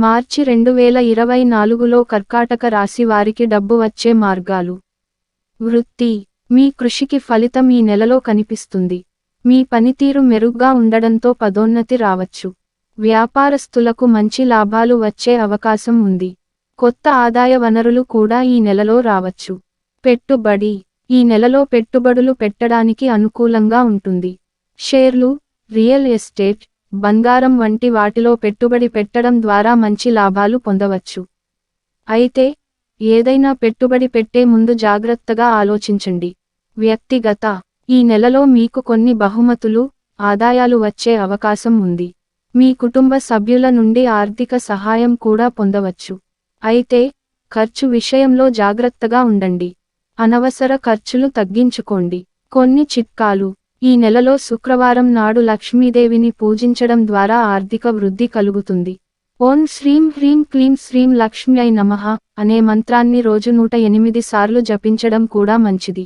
మార్చి 2024లో కర్కాటక రాశి వారికి డబ్బు వచ్చే మార్గాలు. వృత్తి. మీ కృషికి ఫలితం ఈ నెలలో కనిపిస్తుంది. మీ పనితీరు మెరుగ్గా ఉండడంతో పదోన్నతి రావచ్చు. వ్యాపారస్తులకు మంచి లాభాలు వచ్చే అవకాశం ఉంది. కొత్త ఆదాయ వనరులు కూడా ఈ నెలలో రావచ్చు. పెట్టుబడి. ఈ నెలలో పెట్టుబడులు పెట్టడానికి అనుకూలంగా ఉంటుంది. షేర్లు, రియల్ ఎస్టేట్, బంగారం వంటి వాటిలో పెట్టుబడి పెట్టడం ద్వారా మంచి లాభాలు పొందవచ్చు. అయితే, ఏదైనా పెట్టుబడి పెట్టే ముందు జాగ్రత్తగా ఆలోచించండి. వ్యక్తిగత. ఈ నెలలో మీకు కొన్ని బహుమతులు, ఆదాయాలు వచ్చే అవకాశం ఉంది. మీ కుటుంబ సభ్యుల నుండి ఆర్థిక సహాయం కూడా పొందవచ్చు. అయితే, ఖర్చు విషయంలో జాగ్రత్తగా ఉండండి. అనవసర ఖర్చులు తగ్గించుకోండి. కొన్ని చిట్కాలు. ఈ నెలలో శుక్రవారం నాడు లక్ష్మీదేవిని పూజించడం ద్వారా ఆర్థిక వృద్ధి కలుగుతుంది. ఓం శ్రీం హ్రీం క్లీం శ్రీం లక్ష్మ్యై నమః అనే మంత్రాన్ని రోజు 108 సార్లు జపించడం కూడా మంచిది.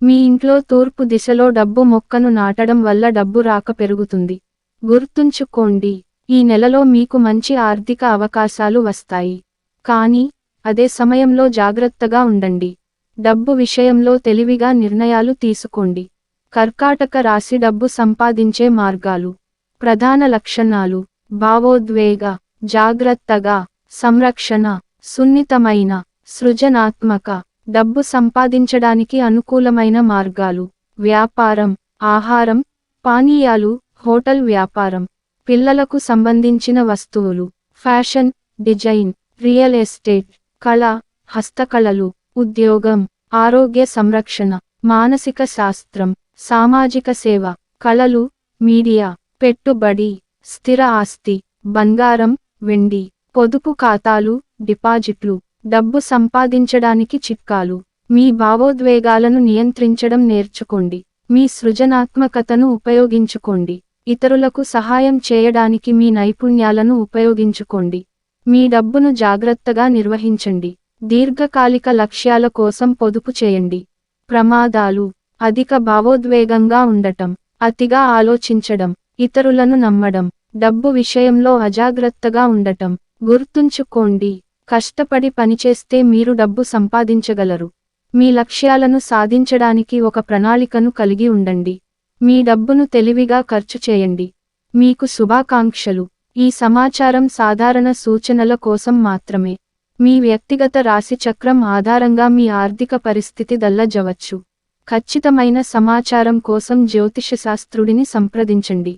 మీ ఇంట్లో తూర్పు దిశలో డబ్బు మొక్కను నాటడం వల్ల డబ్బు రాక పెరుగుతుంది. గుర్తుంచుకోండి, ఈ నెలలో మీకు మంచి ఆర్థిక అవకాశాలు వస్తాయి. కానీ, అదే సమయంలో జాగ్రత్తగా ఉండండి. డబ్బు విషయంలో తెలివిగా నిర్ణయాలు తీసుకోండి. కర్కాటక రాశి డబ్బు సంపాదించే మార్గాలు. ప్రధాన లక్షణాలు. భావోద్వేగ, జాగ్రత్తగా, సంరక్షణ, సున్నితమైన, సృజనాత్మక. డబ్బు సంపాదించడానికి అనుకూలమైన మార్గాలు. వ్యాపారం, ఆహారం, పానీయాలు, హోటల్ వ్యాపారం. పిల్లలకు సంబంధించిన వస్తువులు. ఫ్యాషన్, డిజైన్, రియల్ ఎస్టేట్, కళ, హస్తకళలు. ఉద్యోగం, ఆరోగ్య సంరక్షణ, మానసిక శాస్త్రం, సామాజిక సేవ, కళలు, మీడియా. పెట్టుబడి, స్థిర ఆస్తి, బంగారం, వెండి. పొదుపు ఖాతాలు, డిపాజిట్లు. డబ్బు సంపాదించడానికి చిట్కాలు. మీ భావోద్వేగాలను నియంత్రించడం నేర్చుకోండి. మీ సృజనాత్మకతను ఉపయోగించుకోండి. ఇతరులకు సహాయం చేయడానికి మీ నైపుణ్యాలను ఉపయోగించుకోండి. మీ డబ్బును జాగ్రత్తగా నిర్వహించండి. దీర్ఘకాలిక లక్ష్యాల కోసం పొదుపు చేయండి. ప్రమాదాలు. అధిక భావోద్వేగంగా ఉండటం, అతిగా ఆలోచించడం, ఇతరులను నమ్మడం, డబ్బు విషయంలో అజాగ్రత్తగా ఉండటం. గుర్తుంచుకోండి, కష్టపడి పనిచేస్తే మీరు డబ్బు సంపాదించగలరు. మీ లక్ష్యాలను సాధించడానికి ఒక ప్రణాళికను కలిగి ఉండండి. మీ డబ్బును తెలివిగా ఖర్చు చేయండి. మీకు శుభాకాంక్షలు. ఈ సమాచారం సాధారణ సూచనల కోసం మాత్రమే. మీ వ్యక్తిగత రాశి చక్రం ఆధారంగా మీ ఆర్థిక పరిస్థితి దల్లజవచ్చు. ఖచ్చితమైన సమాచారం కోసం జ్యోతిషశాస్త్రుడిని సంప్రదించండి.